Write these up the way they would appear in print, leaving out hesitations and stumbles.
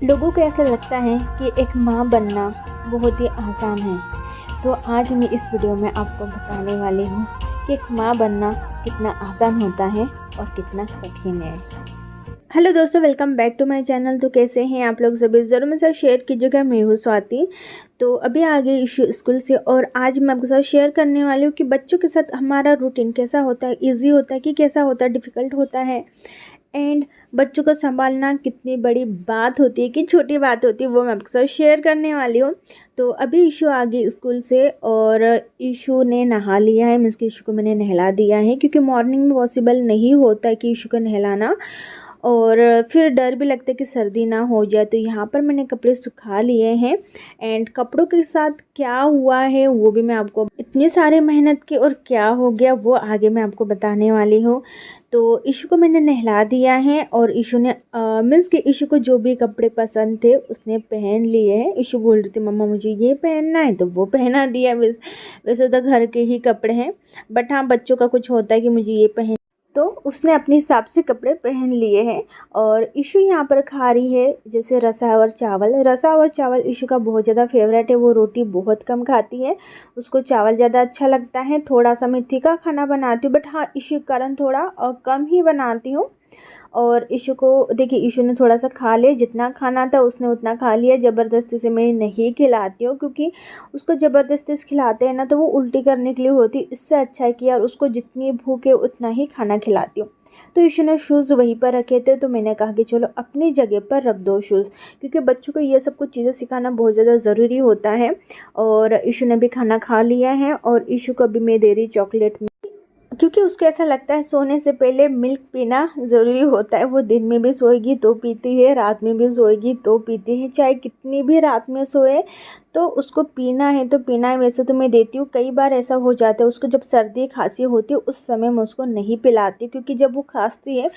लोगों को ऐसा लगता है कि एक माँ बनना बहुत ही आसान है। तो आज मैं इस वीडियो में आपको बताने वाली हूँ कि एक माँ बनना कितना आसान होता है और कितना कठिन है। हेलो दोस्तों, welcome back to my channel. तो कैसे हैं आप लोग सभी? ज़रूर मेरे साथ शेयर कीजिएगा। मैं हूँ स्वाति। तो अभी आ गई इशू स्कूल से और आज मैं आपके साथ शेयर करने वाली हूँ कि बच्चों के साथ हमारा रूटीन कैसा होता है, इजी होता है कि कैसा होता है, डिफ़िकल्ट होता है। एंड बच्चों को संभालना कितनी बड़ी बात होती है कि छोटी बात होती है, वो मैं आपके साथ शेयर करने वाली हूँ। तो अभी इशू आ गई स्कूल से और इशू ने नहा लिया है। मीन्स कि इशू को मैंने नहला दिया है क्योंकि मॉर्निंग में पॉसिबल नहीं होता है कि इशू को नहलाना, और फिर डर भी लगता है कि सर्दी ना हो जाए। तो यहाँ पर मैंने कपड़े सुखा लिए हैं एंड कपड़ों के साथ क्या हुआ है वो भी मैं आपको, इतनी सारी मेहनत की और क्या हो गया वो आगे मैं आपको बताने वाली हूँ। तो इशू को मैंने नहला दिया है और इशू ने मीन्स कि इशू को जो भी कपड़े पसंद थे उसने पहन लिए हैं। इशू बोल रही थी मम्मा मुझे ये पहनना है, तो वो पहना दिया। वैसे तो घर के ही कपड़े हैं, बट हाँ बच्चों का कुछ होता है कि मुझे ये पहन, तो उसने अपने हिसाब से कपड़े पहन लिए हैं। और इशू यहाँ पर खा रही है जैसे रसा और चावल। रसा और चावल इशू का बहुत ज़्यादा फेवरेट है। वो रोटी बहुत कम खाती है, उसको चावल ज़्यादा अच्छा लगता है। थोड़ा सा मैं तीखा खाना बनाती हूँ, बट हाँ इशू के कारण थोड़ा कम ही बनाती हूँ। और इशू को देखिए, इशू ने थोड़ा सा खा लिया, जितना खाना था उसने उतना खा लिया। ज़बरदस्ती से मैं नहीं खिलाती हूँ क्योंकि उसको ज़बरदस्ती से खिलाते हैं ना तो वो उल्टी करने के लिए होती। इससे अच्छा है कि यार उसको जितनी भूख है उतना ही खाना खिलाती हूँ। तो इशू ने शूज़ वहीं पर रखे थे, तो मैंने कहा कि चलो अपनी जगह पर रख दो शूज़, क्योंकि बच्चों को ये सब कुछ चीज़ें सिखाना बहुत ज़्यादा ज़रूरी होता है। और इशू ने भी खाना खा लिया है और इशू को भी मैं दे रही चॉकलेट, क्योंकि उसको ऐसा लगता है सोने से पहले मिल्क पीना ज़रूरी होता है। वो दिन में भी सोएगी तो पीती है, रात में भी सोएगी तो पीती है, चाहे कितनी भी रात में सोए तो उसको पीना है तो पीना है। वैसे तो मैं देती हूँ, कई बार ऐसा हो जाता है उसको जब सर्दी खांसी होती है उस समय मैं उसको नहीं पिलाती, क्योंकि जब वो खांसती है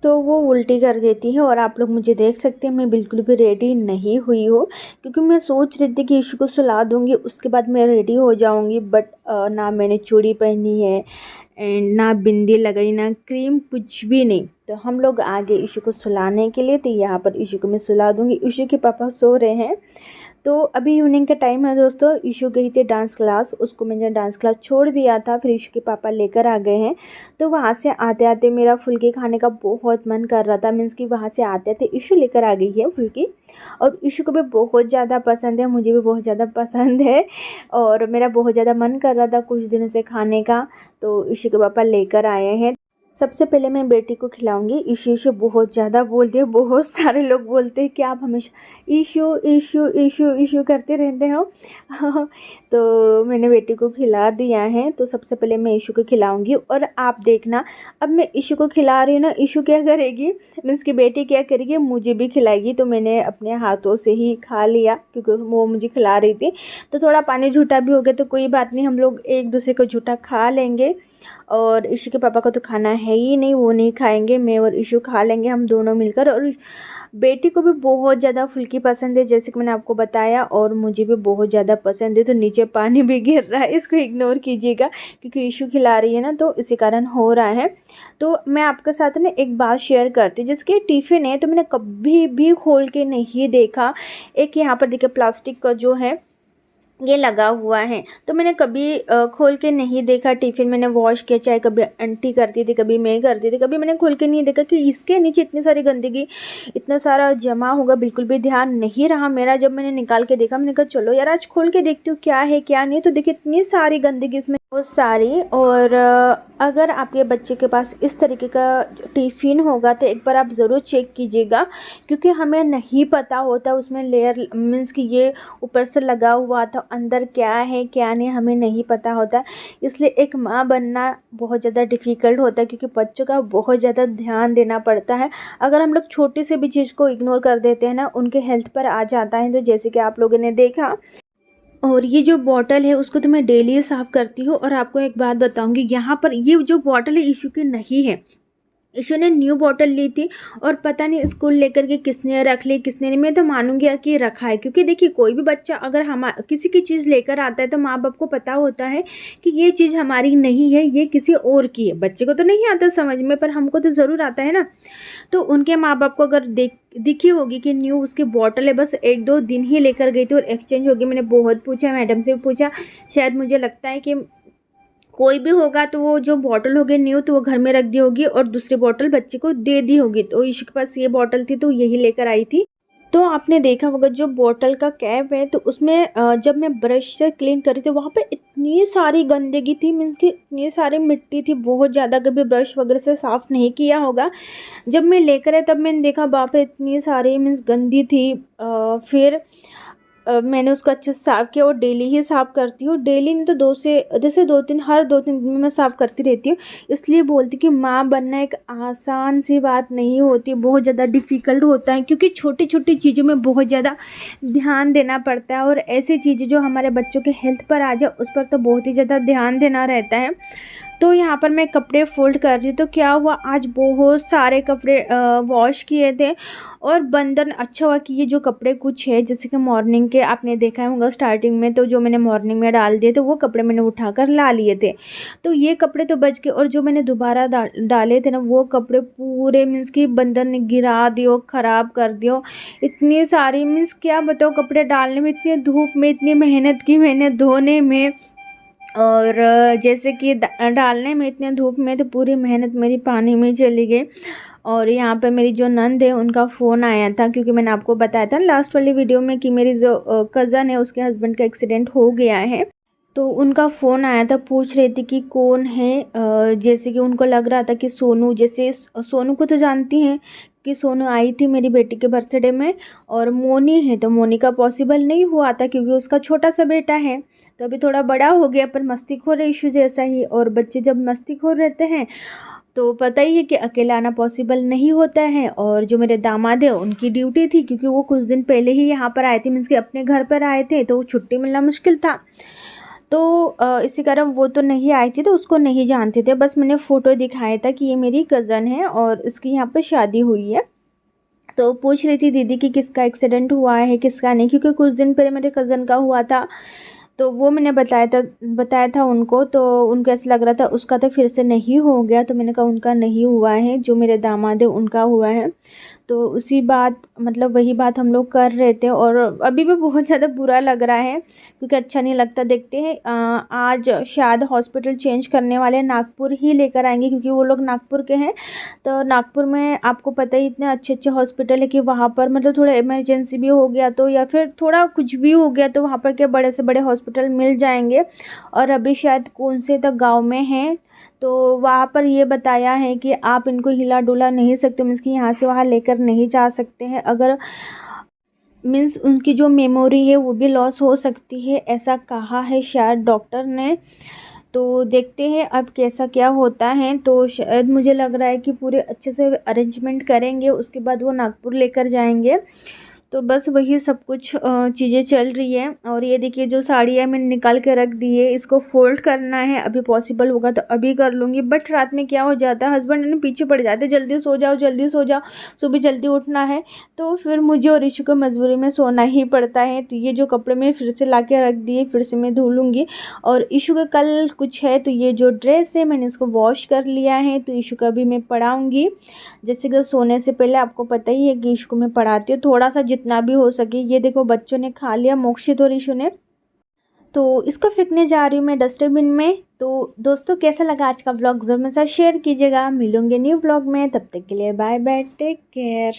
तो वो उल्टी कर देती है। और आप लोग मुझे देख सकते हैं मैं बिल्कुल भी रेडी नहीं हुई हूँ, क्योंकि मैं सोच रही थी कि इशू को सुला दूँगी उसके बाद मैं रेडी हो जाऊँगी। बट ना मैंने चूड़ी पहनी है एंड ना बिंदी लगाई, ना क्रीम, कुछ भी नहीं। तो हम लोग आगे इशू को सुलाने के लिए, तो यहाँ पर इशू को मैं सुला दूँगी। इशू के पापा सो रहे हैं। तो अभी इवनिंग का टाइम है दोस्तों। इशू गई थी डांस क्लास, उसको मैंने डांस क्लास छोड़ दिया था, फिर इशू के पापा लेकर आ गए हैं। तो वहाँ से आते आते मेरा फुल्की खाने का बहुत मन कर रहा था। मीन्स कि वहाँ से आते थे इशू लेकर आ गई है फुल्की, और इशू को भी बहुत ज़्यादा पसंद है, मुझे भी बहुत ज़्यादा पसंद है और मेरा बहुत ज़्यादा मन कर रहा था कुछ दिनों से खाने का। तो इशू के पापा लेकर आए हैं। सबसे पहले मैं बेटी को खिलाऊंगी। इशू इशू बहुत ज़्यादा बोलती है, बहुत सारे लोग बोलते हैं कि आप हमेशा इशू इशू इशू इशू करते रहते हो। तो मैंने बेटी को खिला दिया है। तो सबसे पहले मैं इशू को खिलाऊंगी और आप देखना, अब मैं इशू को खिला रही हूँ ना, इशू क्या करेगी, मीन्स की बेटी क्या करेगी, मुझे भी खिलाएगी। तो मैंने अपने हाथों से ही खा लिया क्योंकि वो मुझे खिला रही थी। तो थोड़ा पानी झूठा भी हो गया तो कोई बात नहीं, हम लोग एक दूसरे को झूठा खा लेंगे। और इशू के पापा को तो खाना है ही नहीं, वो नहीं खाएंगे, मैं और इशू खा लेंगे हम दोनों मिलकर। और बेटी को भी बहुत ज़्यादा फुल्की पसंद है जैसे कि मैंने आपको बताया, और मुझे भी बहुत ज़्यादा पसंद है। तो नीचे पानी भी गिर रहा है, इसको इग्नोर कीजिएगा क्योंकि इशू खिला रही है ना, तो इसी कारण हो रहा है। तो मैं आपके साथ ना एक बात शेयर करती हूँ। जैसे कि टिफ़िन है तो मैंने कभी भी खोल के नहीं देखा। एक यहाँ पर देखिए प्लास्टिक का जो है ये लगा हुआ है, तो मैंने कभी खोल के नहीं देखा। टिफ़िन मैंने वॉश किया, चाहे कभी आंटी करती थी कभी मैं करती थी, कभी मैंने खोल के नहीं देखा कि इसके नीचे इतनी सारी गंदगी, इतना सारा जमा होगा, बिल्कुल भी ध्यान नहीं रहा मेरा। जब मैंने निकाल के देखा मैंने कहा चलो यार आज खोल के देखती हूँ क्या है क्या नहीं। तो देखिए इतनी सारी गंदगी इसमें, बहुत सारी। और अगर आपके बच्चे के पास इस तरीके का टिफ़िन होगा तो एक बार आप ज़रूर चेक कीजिएगा, क्योंकि हमें नहीं पता होता उसमें लेयर, मीन्स कि ये ऊपर से लगा हुआ था, अंदर क्या है क्या नहीं हमें नहीं पता होता। इसलिए एक माँ बनना बहुत ज़्यादा डिफ़िकल्ट होता है, क्योंकि बच्चों का बहुत ज़्यादा ध्यान देना पड़ता है। अगर हम लोग छोटी से भी चीज़ को इग्नोर कर देते हैं ना, उनके हेल्थ पर आ जाता है। तो जैसे कि आप लोगों ने देखा, और ये जो बॉटल है उसको तो मैं डेली साफ़ करती हूँ। और आपको एक बात बताऊँगी, यहाँ पर ये जो बॉटल है इशू की नहीं है, ईशु ने न्यू बॉटल ली थी और पता नहीं स्कूल लेकर के किसने रख ली किसने नहीं। मैं तो मानूंगी कि रखा है, क्योंकि देखिए कोई भी बच्चा अगर हम किसी की चीज़ लेकर आता है तो माँ बाप को पता होता है कि ये चीज़ हमारी नहीं है, ये किसी और की है। बच्चे को तो नहीं आता समझ में, पर हमको तो ज़रूर आता है ना। तो उनके माँ बाप को अगर दिखी होगी कि न्यू उसकी बॉटल है, बस 1-2 दिन ही लेकर गई थी और एक्सचेंज होगी। मैंने बहुत पूछा, मैडम से भी पूछा, शायद मुझे लगता है कि कोई भी होगा तो वो जो बॉटल होगी न्यू तो वो घर में रख दी होगी और दूसरी बॉटल बच्चे को दे दी होगी। तो ईशु के पास ये बॉटल थी तो यही लेकर आई थी। तो आपने देखा होगा जो बॉटल का कैप है, तो उसमें जब मैं ब्रश से क्लीन करी थी वहाँ पे इतनी सारी गंदगी थी, मीन्स कि इतनी सारी मिट्टी थी बहुत ज़्यादा। कभी ब्रश वगैरह से साफ़ नहीं किया होगा। जब मैं लेकर आई तब मैंने देखा बाप रे इतनी सारी मीन्स गंदी थी। फिर मैंने उसको अच्छे से साफ़ किया और डेली ही साफ़ करती हूँ। डेली नहीं तो 2 से जैसे 2-3 हर 2-3 दिन में मैं साफ़ करती रहती हूँ। इसलिए बोलती कि माँ बनना एक आसान सी बात नहीं होती, बहुत ज़्यादा डिफ़िकल्ट होता है, क्योंकि छोटी छोटी चीज़ों में बहुत ज़्यादा ध्यान देना पड़ता है। और ऐसी चीज़ें जो हमारे बच्चों के हेल्थ पर आ जाए उस पर तो बहुत ही ज़्यादा ध्यान देना रहता है। तो यहाँ पर मैं कपड़े फोल्ड कर रही हूँ, तो क्या हुआ आज बहुत सारे कपड़े वॉश किए थे और बंधन अच्छा हुआ कि ये जो कपड़े कुछ है जैसे कि मॉर्निंग के आपने देखा होगा स्टार्टिंग में, तो जो मैंने मॉर्निंग में डाल दिए थे वो कपड़े मैंने उठाकर ला लिए थे। तो ये कपड़े तो बच गए और जो मैंने दोबारा डाले थे ना वो कपड़े पूरे मीन्स कि बंधन ने गिरा दियो, ख़राब कर दियो। इतनी सारी मीन्स क्या बताओ कपड़े डालने में, इतनी धूप में इतनी मेहनत की मैंने धोने में, और जैसे कि डालने में इतने धूप में, तो पूरी मेहनत मेरी पानी में चली गई। और यहाँ पे मेरी जो नंद है उनका फ़ोन आया था, क्योंकि मैंने आपको बताया था लास्ट वाली वीडियो में कि मेरी जो कज़न है उसके हस्बैंड का एक्सीडेंट हो गया है। तो उनका फ़ोन आया था, पूछ रही थी कि कौन है। जैसे कि उनको लग रहा था कि सोनू, जैसे सोनू को तो जानती हैं कि सोनू आई थी मेरी बेटी के बर्थडे में, और मोनी है तो मोनी का पॉसिबल नहीं हुआ था क्योंकि उसका छोटा सा बेटा है। तो अभी थोड़ा बड़ा हो गया पर मस्तीखोर इशू जैसा ही, और बच्चे जब मस्तीखोर रहते हैं तो पता ही है कि अकेला आना पॉसिबल नहीं होता है। और जो मेरे दामाद है उनकी ड्यूटी थी, क्योंकि वो कुछ दिन पहले ही यहाँ पर आए थे, मीन्स कि अपने घर पर आए थे, तो छुट्टी मिलना मुश्किल था। तो इसी कारण वो तो नहीं आई थी, तो उसको नहीं जानते थे। बस मैंने फ़ोटो दिखाया था कि ये मेरी कज़न है और इसकी यहाँ पर शादी हुई है। तो पूछ रही थी दीदी कि किसका एक्सीडेंट हुआ है किसका नहीं, क्योंकि कुछ दिन पहले मेरे कज़न का हुआ था। तो वो मैंने बताया था उनको, तो उनको ऐसा लग रहा था उसका तो फिर से नहीं हो गया। तो मैंने कहा उनका नहीं हुआ है, जो मेरे दामाद है उनका हुआ है। तो उसी बात मतलब वही बात हम लोग कर रहे थे, और अभी भी बहुत ज़्यादा बुरा लग रहा है क्योंकि अच्छा नहीं लगता। देखते हैं आज शायद हॉस्पिटल चेंज करने वाले नागपुर ही लेकर आएंगे, क्योंकि वो लोग नागपुर के हैं। तो नागपुर में आपको पता ही इतने अच्छे अच्छे हॉस्पिटल है कि वहाँ पर मतलब थोड़ा इमरजेंसी भी हो गया तो, या फिर थोड़ा कुछ भी हो गया तो वहाँ पर के बड़े से बड़े हॉस्पिटल मिल जाएंगे। और अभी शायद कौन से तक गाँव में हैं, तो वहाँ पर ये बताया है कि आप इनको हिला डुला नहीं सकते, मीन्स कि यहाँ से वहाँ लेकर नहीं जा सकते हैं। अगर मीन्स उनकी जो मेमोरी है वो भी लॉस हो सकती है, ऐसा कहा है शायद डॉक्टर ने। तो देखते हैं अब कैसा क्या होता है। तो शायद मुझे लग रहा है कि पूरे अच्छे से अरेंजमेंट करेंगे, उसके बाद वो नागपुर लेकर जाएंगे। तो बस वही सब कुछ चीज़ें चल रही है। और ये देखिए जो साड़ी है मैंने निकाल के रख दी है, इसको फोल्ड करना है, अभी पॉसिबल होगा तो अभी कर लूँगी। बट रात में क्या हो जाता है, हस्बैंड ने पीछे पड़ जाते, जल्दी सो जाओ जल्दी सो जाओ, सुबह जल्दी उठना है। तो फिर मुझे और ईशु को मजबूरी में सोना ही पड़ता है। तो ये जो कपड़े मैं फिर से ला के रख दिए, फिर से मैं धो लूँगी। और ईशु का कल कुछ है, तो ये जो ड्रेस है मैंने इसको वॉश कर लिया है, तो ईशु का भी मैं पढ़ाऊँगी। जैसे कि सोने से पहले आपको पता ही है कि ईशु को मैं पढ़ाती हूँ थोड़ा सा जितना भी हो सके। ये देखो बच्चों ने खा लिया, मोक्षित और ईशु ने, तो इसको फेंकने जा रही हूँ मैं डस्टबिन में। तो दोस्तों कैसा लगा आज का व्लॉग ज़रूर मेरे साथ शेयर कीजिएगा। मिलूंगे न्यू व्लॉग में, तब तक के लिए बाय बाय, टेक केयर।